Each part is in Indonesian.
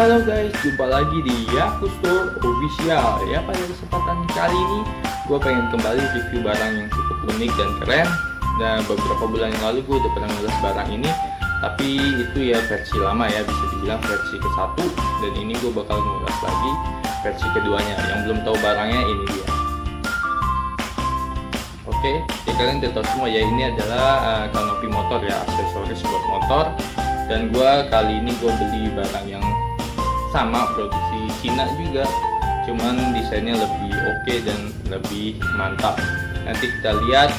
Halo guys, jumpa lagi di Yaku Store Official. Ya, pada kesempatan kali ini gue pengen kembali review barang yang cukup unik dan keren. Dan beberapa bulan yang lalu gue udah pernah ngeles barang ini, tapi itu ya versi lama ya, bisa dibilang versi ke-1. Dan ini gue bakal ngulas lagi versi keduanya. Yang belum tahu barangnya, ini dia. Oke, ya kalian udah tahu semua ya, ini adalah kanopi motor ya, aksesoris buat motor. Dan kali ini gue beli barang yang sama, produksi Cina juga, cuman desainnya lebih oke dan lebih mantap. Nanti kita lihat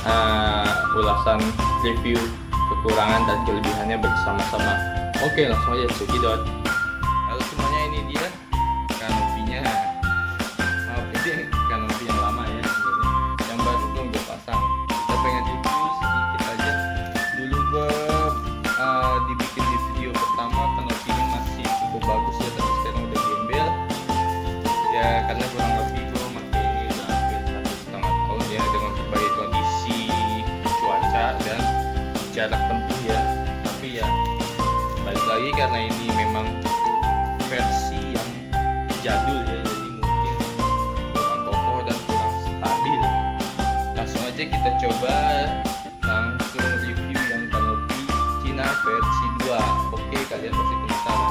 ulasan review kekurangan dan kelebihannya bersama-sama. Oke, langsung aja cekidot. Halo semuanya, ini dia kanopinya. Maaf, ini kanopi yang lama ya sebenarnya, yang baru belum gue pasang. Kita pengen review sedikit aja. Dulu gue dibikin di video pertama, kanopinya masih cukup bagus ya, tapi sekarang udah gembel ya, karena kurang lebih gue pakai ini udah hampir 1,5 tahun ya, dengan berbagai kondisi cuaca dan jarak tempuh ya. Tapi ya balik lagi, karena ini memang versi yang jadul ya, jadi mungkin kurang kokoh dan kurang stabil. Langsung aja kita coba langsung review yang kanopi Cina versi 2. Oke, kalian pasti penasaran.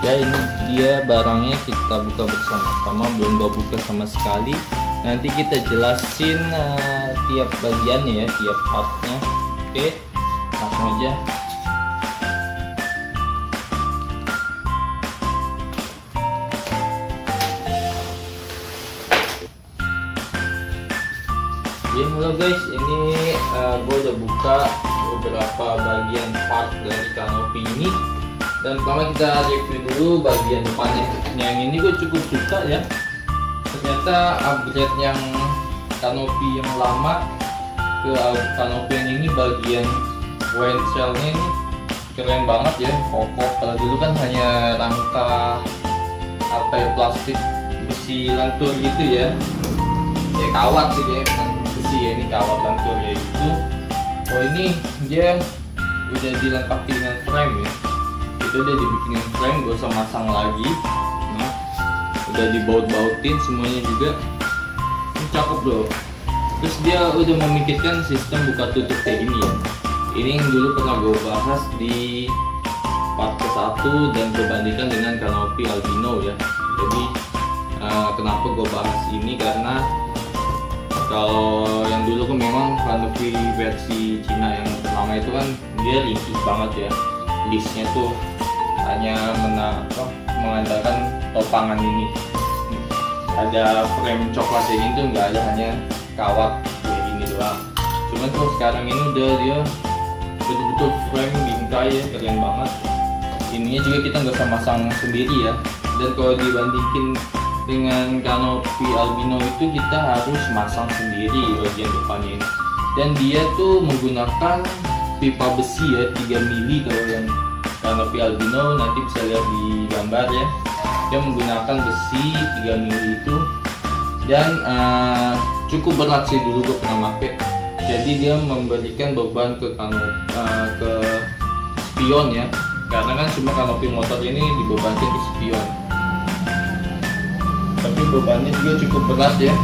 Ya, ini dia barangnya, kita buka bersama-sama, belum gua buka sama sekali. Nanti kita jelasin tiap bagiannya ya, tiap partnya. Oke, langsung aja. Ya, halo guys, ini gue udah buka beberapa bagian part dari kanopi ini. Dan pertama kita review dulu bagian depannya. Yang ini gue cukup suka ya, ternyata upgrade yang kanopi yang lama ke kanopi yang ini, bagian windshieldnya ini keren banget ya, kokoh. Kalau dulu kan hanya rangka apa ya, plastik besi lentur gitu ya, kayak kawat sih ya, bukan besi ya, ini kawat lentur ya gitu. Oh, ini dia udah dilengkapi dengan frame ya, itu udah dibikinin frame, gak usah masang lagi. Nah, udah dibaut-bautin semuanya juga, ini cakep bro. Terus dia udah memikirkan sistem buka tutup kayak gini ya. Ini yang dulu pernah gue bahas di part ke-1 dan gue bandingkan dengan kanopi albino ya. Jadi kenapa gue bahas ini, karena kalau yang dulu kan memang kanopi versi Cina yang pertama itu kan dia ringkih banget ya, listnya tuh hanya mengandalkan topangan ini, ada frame coklat kayak gini tuh nggak ada, hanya kawat kayak gini doang. Cuman tuh sekarang ini udah dia betul-betul frame bingkai ya, keren banget. Ininya juga kita nggak usah masang sendiri ya. Dan kalau dibandingin dengan kanopi albino itu kita harus masang sendiri bagian depannya ini. Dan dia tuh menggunakan pipa besi ya, 3 mili. Kalau yang kanopi albino nanti bisa lihat di gambar ya, dia menggunakan besi 3 mili itu. Dan cukup berat sih, dulu gue pernah pakai. Jadi dia memberikan beban ke ke spion ya, karena kan semua kanopi motor ini dibebankan ke spion. Tapi bebannya juga cukup berat ya.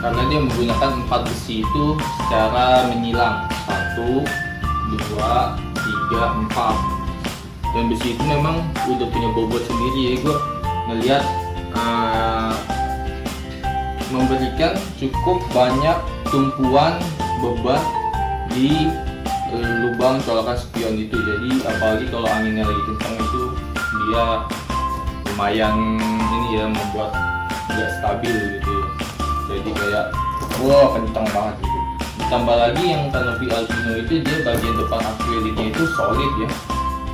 Karena dia menggunakan 4 besi itu secara menyilang, 1, 2, 3, 4. Dan besi itu memang udah punya bobot sendiri ya. Gue ngeliat memberikan cukup banyak tumpuan beban di lubang colokan spion itu. Jadi apalagi kalau anginnya lagi kencang itu, dia lumayan ini ya, membuat nggak stabil gitu ya. Jadi kayak wah, kencang banget gitu. Ditambah lagi yang kanopi albino itu, dia bagian depan akrilitnya itu solid ya,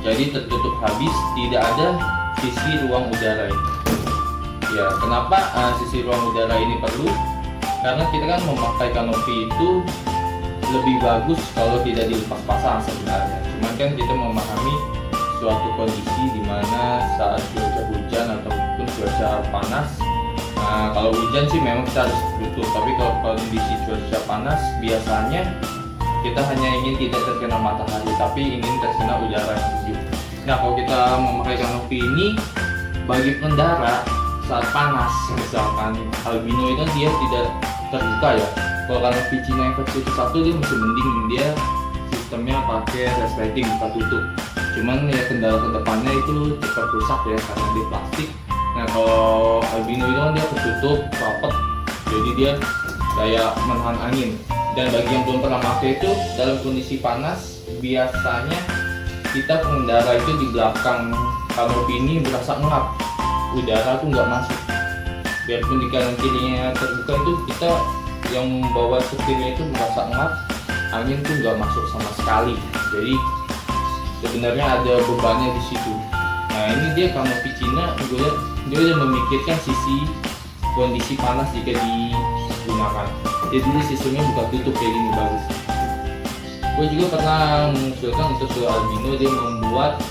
jadi tertutup habis, tidak ada sisi ruang udara ini. Ya, kenapa sisi ruang udara ini perlu? Karena kita kan memakai kanopi itu lebih bagus kalau tidak dilepas pasang sebenarnya. Cuman kan kita memahami suatu kondisi di mana saat cuaca hujan ataupun cuaca panas. Kalau hujan sih memang kita harus tutup, tapi kalau kondisi cuaca panas biasanya kita hanya ingin tidak terkena matahari, tapi ingin terkena udara yang sejuk. Nah, kalau kita memakai kanopi ini bagi pengendara saat panas, misalkan albino itu kan dia tidak terbuka ya. Kalau kanopi Cina yang versi 1 dia masih mending, dia sistemnya pakai resleting buka tutup. Cuman ya kendala kedepannya itu cepat rusak ya karena dia plastik. Nah, kalau albino itu kan dia tertutup rapat, jadi dia kayak menahan angin. Dan bagi yang belum pernah pakai itu, dalam kondisi panas biasanya kita pengendara itu di belakang kanopi ini berasa ngap, udara tuh nggak masuk. Biarpun di kanan kirinya terbuka itu, kita yang membawa setirnya itu merasa ngap, angin tuh nggak masuk sama sekali. Jadi sebenarnya ada bebannya di situ. Nah, ini dia kanopi Cina, dia udah memikirkan sisi kondisi panas jika digunakan. Jadi dia sistemnya buka tutup kayak gini, bagus. Gue juga pernah mengusulkan untuk ke albino, dia membuat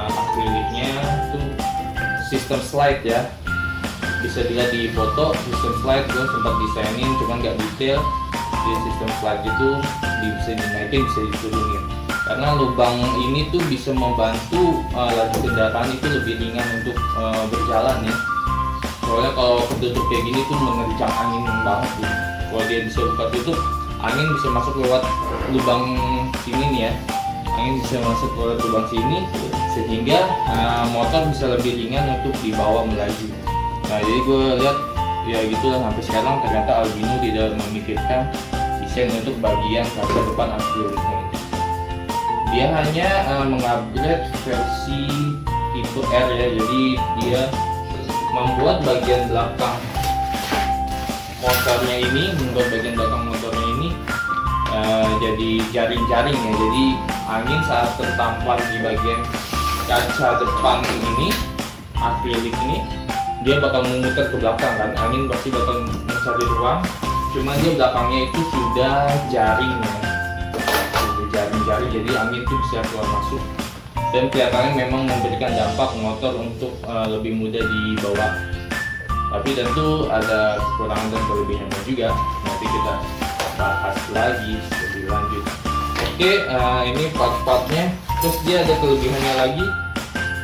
akriliknya tuh sistem slide ya. Bisa dilihat di foto sistem slide, gue sempat desainin cuman nggak detail. Di sistem slide itu bisa dinaikin, bisa diturunin. Karena lubang ini tuh bisa membantu laju kendaraan itu lebih ringan untuk berjalan ya. Soalnya kalau ketutup kayak gini tuh menerjang angin banget tuh. Kalau dia bisa buka tutup, angin bisa masuk lewat lubang sini nih ya. Angin bisa masuk lewat lubang sini, sehingga motor bisa lebih ringan untuk dibawa melaju. Nah, jadi gue lihat ya gitulah, sampai sekarang ternyata albino tidak memikirkan desain untuk bagian kaca depan akriliknya. Dia hanya mengupgrade versi tipe R ya, jadi dia membuat bagian belakang motornya ini, jadi jaring-jaring ya. Jadi angin saat tertampar di bagian kaca depan ini, akrilik ini, dia bakal memutar ke belakang kan, angin pasti bakal mencari ruang. Cuma dia belakangnya itu sudah jaring ya, jaring-jaring, jadi angin itu bisa keluar masuk. Dan kelihatannya memang memberikan dampak motor untuk lebih mudah dibawa. Tapi tentu ada kekurangan dan kelebihannya juga. Nanti kita bahas lagi lebih lanjut. Oke, ini part-partnya. Terus dia ada kelebihannya lagi,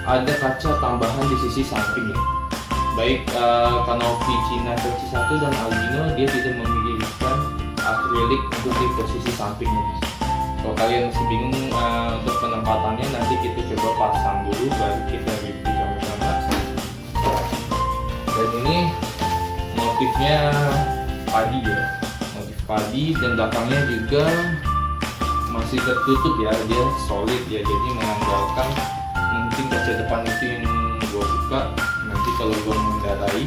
ada kaca tambahan di sisi samping ya. Baik kanopi Cina versi 1 dan albino, dia tidak memiliki akrilik untuk di posisi sampingnya. Kalau kalian masih bingung untuk penempatannya, nanti kita coba pasang dulu baru kita review sama-sama. Dan ini motifnya padi ya, motif padi, dan belakangnya juga masih tertutup ya, dia solid ya. Jadi mengandalkan mungkin kaca depan itu yang gua buka, nanti kalau gua mengendarai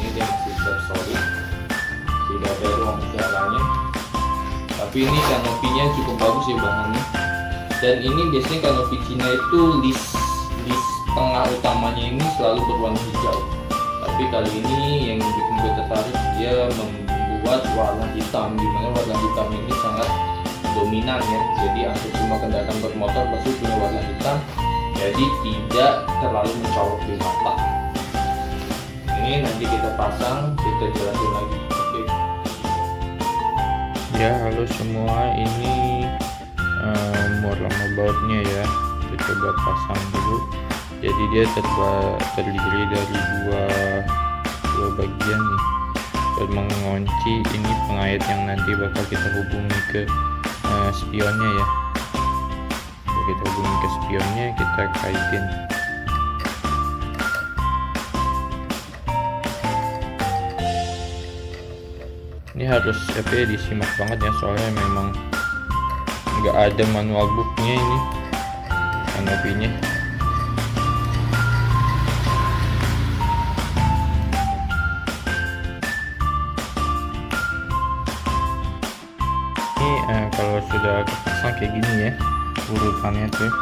ini dia masih tetap solid, tidak ada ruang udaranya. Tapi ini kanopinya cukup bagus ya bahannya. Dan ini biasanya kanopi Cina itu list tengah utamanya ini selalu berwarna hijau. Tapi kali ini yang bikin gue tertarik, dia membuat warna hitam, dimana warna hitam ini sangat dominan ya. Jadi hampir semua kendaraan bermotor pasti punya warna hitam, jadi tidak terlalu mencolok di mata. Ini nanti kita pasang, kita jelasin lagi. Oke. Ya, halo semua, ini more about-nya ya. Kita coba pasang dulu. Jadi dia terdiri dari dua bagian nih. Dan mengunci ini pengait yang nanti bakal kita hubungi ke spionnya ya. Kalau kita hubungi ke spionnya, kita kaitin. Ini harus disimak banget ya, soalnya memang nggak ada manual booknya ini kanopinya. Ini kalau sudah kepasang kayak gini ya urutannya tuh,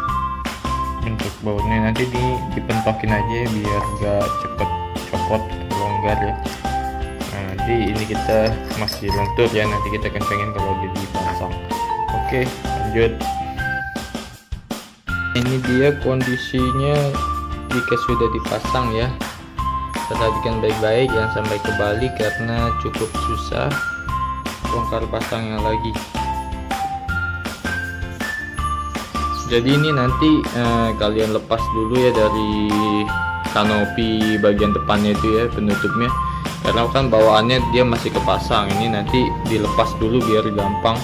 untuk bautnya nanti dipentokin aja biar nggak cepet copot longgar ya. Jadi ini kita masih lentur ya, nanti kita kencengin kalau dia dipasang. Oke, lanjut. Ini dia kondisinya jika sudah dipasang ya. Perhatikan baik-baik, jangan sampai kebalik karena cukup susah bongkar pasangnya lagi. Jadi ini nanti kalian lepas dulu ya dari kanopi bagian depannya itu ya, penutupnya, karena kan bawaannya dia masih kepasang. Ini nanti dilepas dulu biar gampang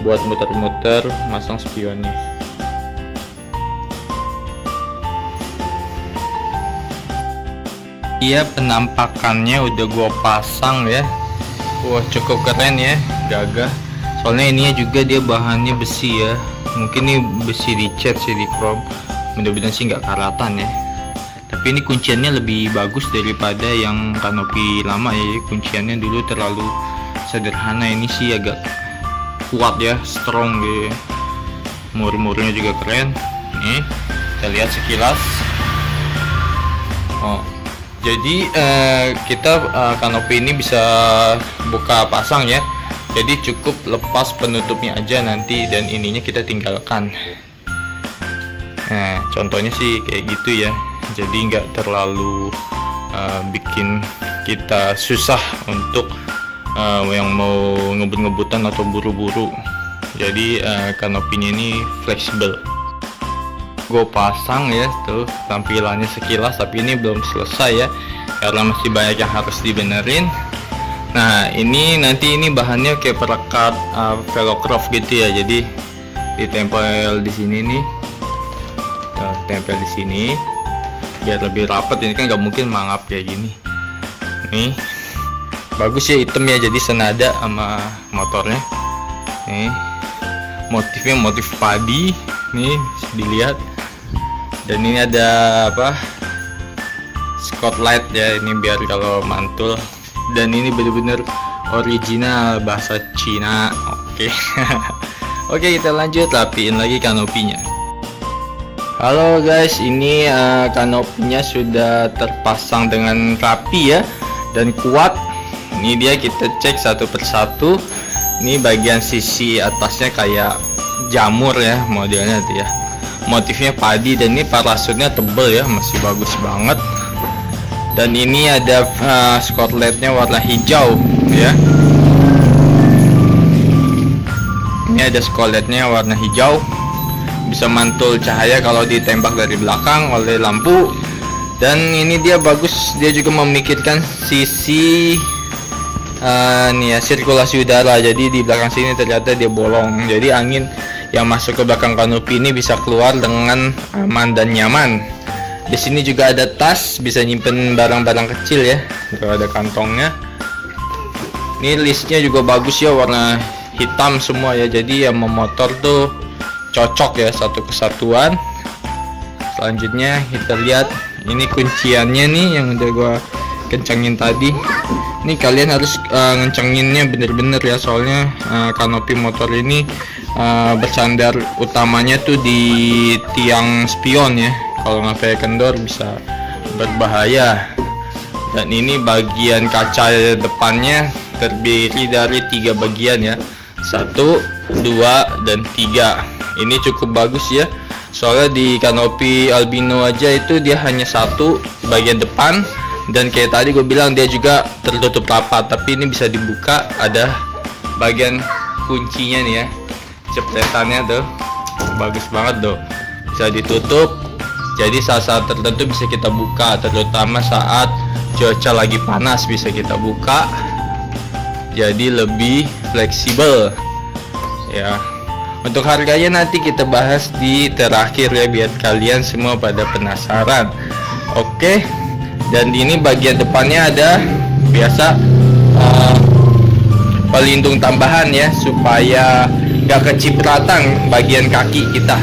buat muter-muter masang spionnya. Iya, penampakannya udah gua pasang ya. Wah, cukup keren ya, gagah. Soalnya ininya juga dia bahannya besi ya, mungkin ini besi dicat sih di chrome, mudah-mudahan sih nggak karatan ya. Tapi ini kunciannya lebih bagus daripada yang kanopi lama ya. Kunciannya dulu terlalu sederhana, ini sih agak kuat ya, strong gitu. Mur-murnya juga keren. Nih kita lihat sekilas. Oh, jadi kita kanopi ini bisa buka pasang ya. Jadi cukup lepas penutupnya aja nanti, dan ininya kita tinggalkan. Nah, contohnya sih kayak gitu ya. Jadi nggak terlalu bikin kita susah untuk yang mau ngebut-ngebutan atau buru-buru. Jadi kanopinya ini fleksibel. Gue pasang ya, tuh tampilannya sekilas, tapi ini belum selesai ya, karena masih banyak yang harus dibenerin. Nah, ini nanti ini bahannya kayak perekat velcro gitu ya, jadi ditempel di sini nih, tempel di sini biar lebih rapat. Ini kan nggak mungkin mangap kayak gini. Nih bagus ya, hitam ya, jadi senada sama motornya. Nih motifnya motif padi nih, bisa dilihat. Dan ini ada apa, spotlight ya, ini biar kalau mantul. Dan ini bener-bener original bahasa Cina. Oke. Oke, kita lanjut rapiin lagi kanopinya. Halo guys, ini kanopinya sudah terpasang dengan rapi ya dan kuat. Ini dia, kita cek satu persatu. Ini bagian sisi atasnya kayak jamur ya modelnya tuh ya. Motifnya padi, dan ini parasutnya tebel ya, masih bagus banget. Dan ini ada skotletnya warna hijau ya. Ini ada skotletnya warna hijau, bisa mantul cahaya kalau ditembak dari belakang oleh lampu. Dan ini dia bagus, dia juga memikirkan sisi nih ya, sirkulasi udara. Jadi di belakang sini ternyata dia bolong, jadi angin yang masuk ke belakang kanopi ini bisa keluar dengan aman dan nyaman. Di sini juga ada tas, bisa nyimpen barang-barang kecil ya. Tuh ada kantongnya. Ini listnya juga bagus ya, warna hitam semua ya. Jadi yang memotor tuh cocok ya, satu kesatuan. Selanjutnya kita lihat ini kunciannya nih yang udah gua kencangin tadi. Ini kalian harus ngencenginnya bener-bener ya, soalnya kanopi motor ini bersandar utamanya tuh di tiang spion ya. Kalau nggak pakai kendor bisa berbahaya. Dan ini bagian kaca depannya terdiri dari 3 bagian ya, 1, 2, dan 3. Ini cukup bagus ya, soalnya di kanopi albino aja itu dia hanya 1 bagian depan, dan kayak tadi gue bilang dia juga tertutup rapat. Tapi ini bisa dibuka, ada bagian kuncinya nih ya, cepletannya tuh bagus banget tuh, bisa ditutup. Jadi saat-saat tertentu bisa kita buka, terutama saat cuaca lagi panas bisa kita buka. Jadi lebih fleksibel ya. Untuk harganya nanti kita bahas di terakhir ya, biar kalian semua pada penasaran. Oke. Dan ini bagian depannya ada biasa pelindung tambahan ya, supaya gak kecipratan bagian kaki kita.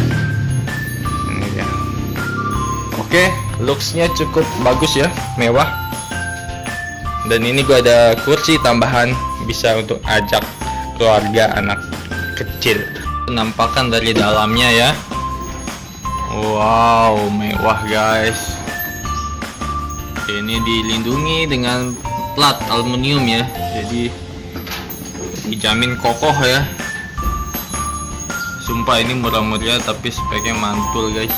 Oke, looksnya cukup bagus ya, mewah. Dan ini gua ada kursi tambahan, bisa untuk ajak keluarga anak kecil. Penampakan dari dalamnya ya. Wow, mewah guys. Ini dilindungi dengan plat aluminium ya, jadi dijamin kokoh ya. Sumpah ini murah-murah tapi speknya mantul guys.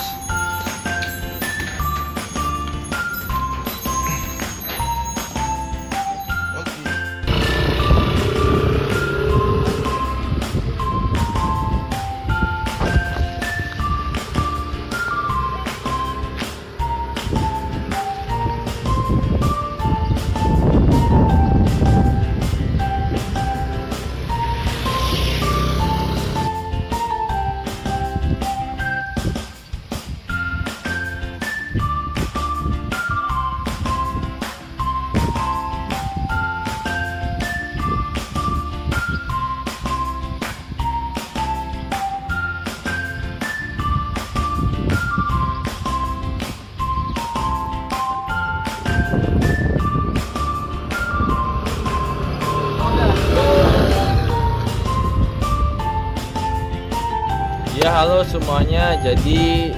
halo semuanya. Jadi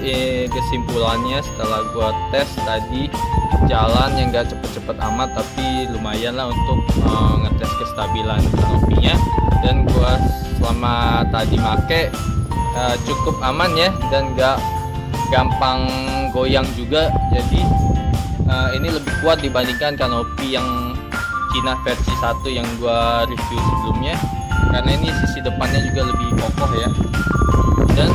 kesimpulannya setelah gua tes tadi, jalan yang gak cepet-cepet amat tapi lumayan lah untuk ngetes kestabilan kanopinya. Dan gua selama tadi make cukup aman ya, dan gak gampang goyang juga. Jadi ini lebih kuat dibandingkan kanopi yang Cina versi 1 yang gua review sebelumnya, karena ini sisi depannya juga lebih kokoh ya. Dan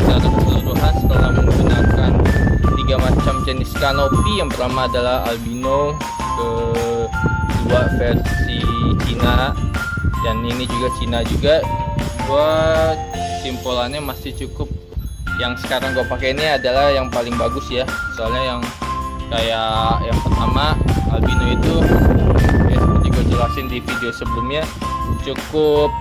secara keseluruhan setelah menggunakan 3 macam jenis kanopi, yang pertama adalah albino, kedua versi Cina, dan ini juga Cina juga, gua simpulannya masih cukup. Yang sekarang gue pakai ini adalah yang paling bagus ya, soalnya yang kayak yang pertama albino itu ya, seperti gue jelasin di video sebelumnya, cukup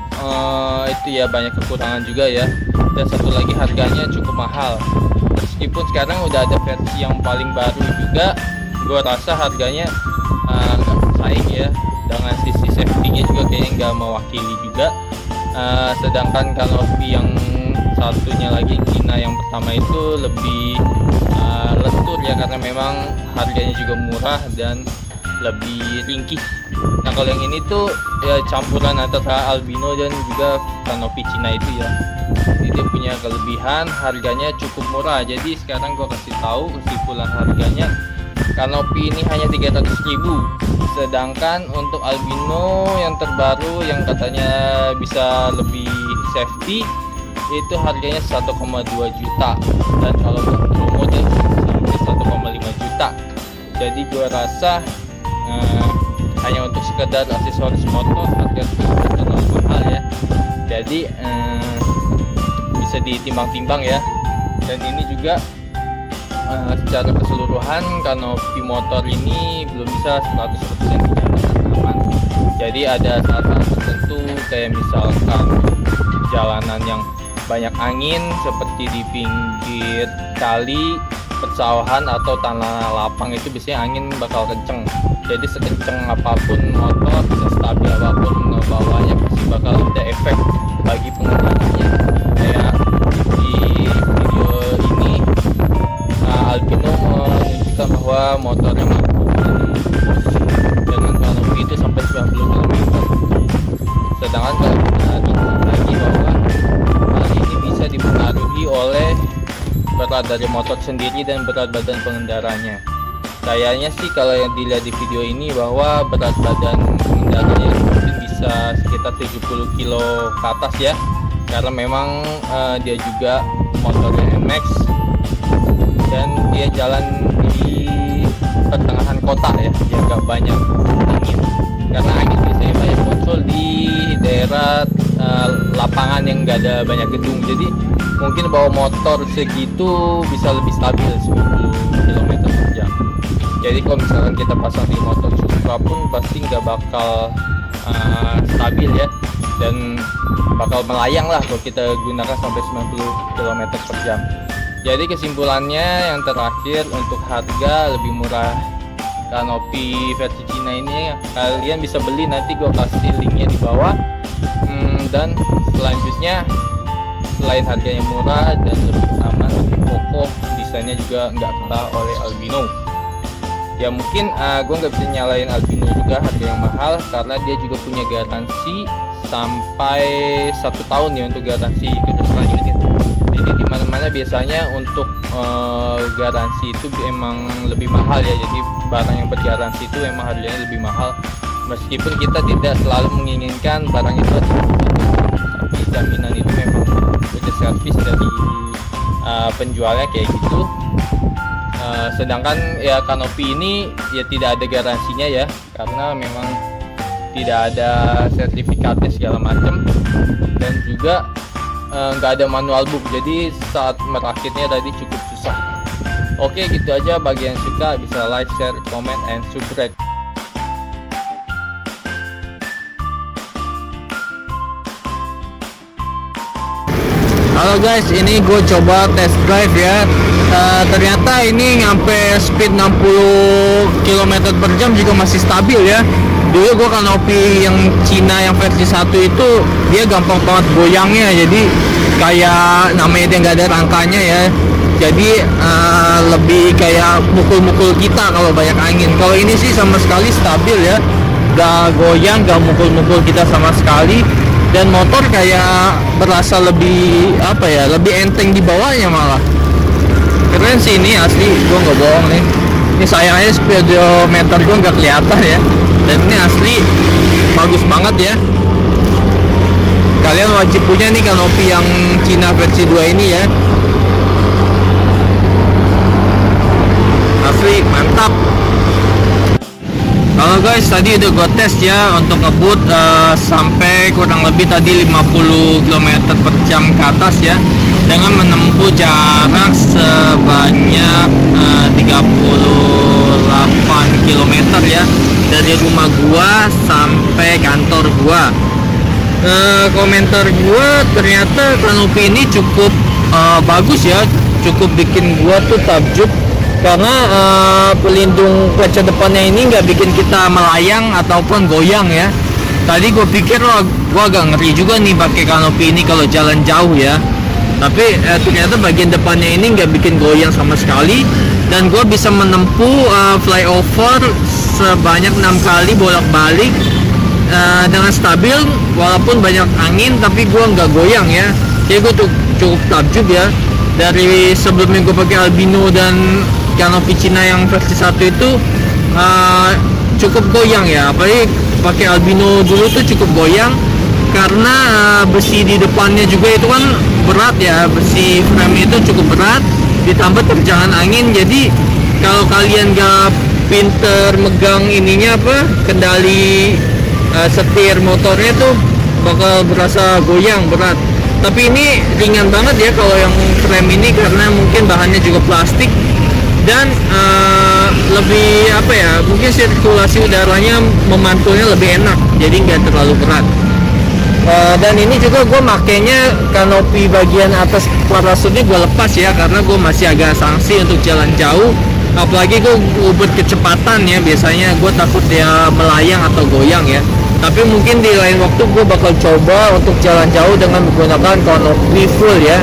itu ya banyak kekurangan juga ya. Dan satu lagi harganya cukup mahal, meskipun sekarang udah ada versi yang paling baru juga, gue rasa harganya nggak bersaing ya, dengan sisi safety-nya juga kayaknya nggak mewakili juga. Sedangkan kanopi yang satunya lagi Cina yang pertama itu lebih lentur ya, karena memang harganya juga murah dan lebih ringkih. Nah kalau yang ini tuh ya campuran antara albino dan juga kanopi Cina itu ya. Jadi dia punya kelebihan, harganya cukup murah. Jadi sekarang gua kasih tahu kesimpulan harganya. Kanopi ini hanya 300.000, sedangkan untuk albino yang terbaru yang katanya bisa lebih safety itu harganya 1,2 juta, dan kalau promo dia sampai 1,5 juta. Jadi gua rasa hanya untuk sekedar aksesoris motor harga terlalu mahal ya. Jadi bisa ditimbang-timbang ya. Dan ini juga secara keseluruhan kanopi motor ini belum bisa 100% dinyatakan aman. Jadi ada saat-saat tertentu kayak misalkan jalanan yang banyak angin seperti di pinggir kali, persawahan atau tanah lapang, itu biasanya angin bakal kenceng. Jadi sekenceng apapun motor, sestabil apapun ngebawanya, pasti bakal ada efek bagi penggunanya. Kayak di video ini albino menunjukkan bahwa motornya mampu dengan kanopi itu sampai 90 km. Sedangkan kalau kita lihat lagi bahwa hal ini bisa dipengaruhi oleh berat dari motor sendiri dan berat badan pengendaranya. Kayaknya sih kalau yang dilihat di video ini bahwa berat badan pengendaranya mungkin bisa sekitar 70 kilo ke atas ya, karena memang dia juga motornya NMAX dan dia jalan di pertengahan kota ya, dia nggak banyak angin, karena angin biasanya banyak muncul di daerah lapangan yang nggak ada banyak gedung. Jadi mungkin bawa motor segitu bisa lebih stabil 10 km per jam. Jadi kalau misalkan kita pasang di motor Supra pun pasti nggak bakal stabil ya, dan bakal melayang lah kalau kita gunakan sampai 90 km per jam. Jadi kesimpulannya yang terakhir, untuk harga lebih murah kanopi versi Cina ini kalian bisa beli, nanti gue kasih linknya di bawah. Dan selanjutnya, selain harganya murah dan lebih aman, lebih kokoh, desainnya juga nggak kalah oleh albino. Ya mungkin gue nggak bisa nyalain albino juga harga yang mahal, karena dia juga punya garansi sampai 1 tahun ya untuk garansi kerusakan unit. Jadi dimana-mana biasanya untuk garansi itu emang lebih mahal ya. Jadi barang yang bergaransi itu emang harganya lebih mahal, meskipun kita tidak selalu menginginkan barang itu, tapi jaminan itu memang udah servis dari penjualnya kayak gitu. Sedangkan ya kanopi ini ya tidak ada garansinya ya, karena memang tidak ada sertifikatnya segala macam, dan juga nggak ada manual book, jadi saat merakitnya tadi cukup susah. Oke, gitu aja. Bagi yang suka bisa like, share, comment, and subscribe. Halo guys, ini gue coba test drive ya. Ternyata ini nyampe speed 60 km per jam juga masih stabil ya. dulu gue kanopi yang Cina yang versi 1 itu dia gampang banget goyangnya, jadi kayak namanya dia nggak ada rangkanya ya, jadi lebih kayak mukul-mukul kita kalau banyak angin. Kalau ini sih sama sekali stabil ya, gak goyang, gak mukul-mukul kita sama sekali, dan motor kayak berasa lebih apa ya, lebih enteng di bawahnya malah. Keren sih ini asli, gue nggak bohong nih. Ini sayangnya speedometer gue nggak kelihatan ya, dan ini asli bagus banget ya. Kalian wajib punya nih kanopi yang Cina versi 2 ini ya, asli mantap. Halo guys, tadi udah gue tes ya untuk ngebut sampai kurang lebih tadi 50 km per jam ke atas ya, dengan menempuh jarak sebanyak 38 km ya, dari rumah gua sampai kantor gua. Komentar gua, ternyata kanopi ini cukup bagus ya, cukup bikin gua tuh takjub, karena pelindung kaca depannya ini nggak bikin kita melayang ataupun goyang ya. Tadi gue pikir gua agak ngeri juga nih pakai kanopi ini kalau jalan jauh ya, tapi ternyata bagian depannya ini nggak bikin goyang sama sekali, dan gue bisa menempuh flyover sebanyak 6 kali bolak-balik dengan stabil, walaupun banyak angin tapi gue nggak goyang ya. Jadi gue cukup takjub ya, dari sebelumnya gue pakai albino dan kanopi Cina yang versi 1 itu cukup goyang ya, apalagi pakai albino dulu tuh cukup goyang karena besi di depannya juga itu kan berat ya, besi frame itu cukup berat, ditambah terjangan angin. Jadi kalau kalian gak pinter megang ininya apa, kendali setir motornya tuh bakal berasa goyang, berat. Tapi ini ringan banget ya kalau yang frame ini, karena mungkin bahannya juga plastik, dan lebih apa ya, mungkin sirkulasi udaranya memantulnya lebih enak, jadi nggak terlalu berat. Dan ini juga gue makainya kanopi bagian atas parasutnya gue lepas ya, karena gue masih agak sanksi untuk jalan jauh, apalagi gue ubet kecepatan ya, biasanya gue takut dia melayang atau goyang ya. Tapi mungkin di lain waktu gue bakal coba untuk jalan jauh dengan menggunakan kanopi full ya.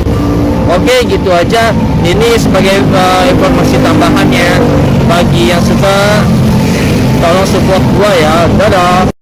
Oke, gitu aja. Ini sebagai informasi tambahan ya. Bagi yang suka, tolong support gua ya. Dadah.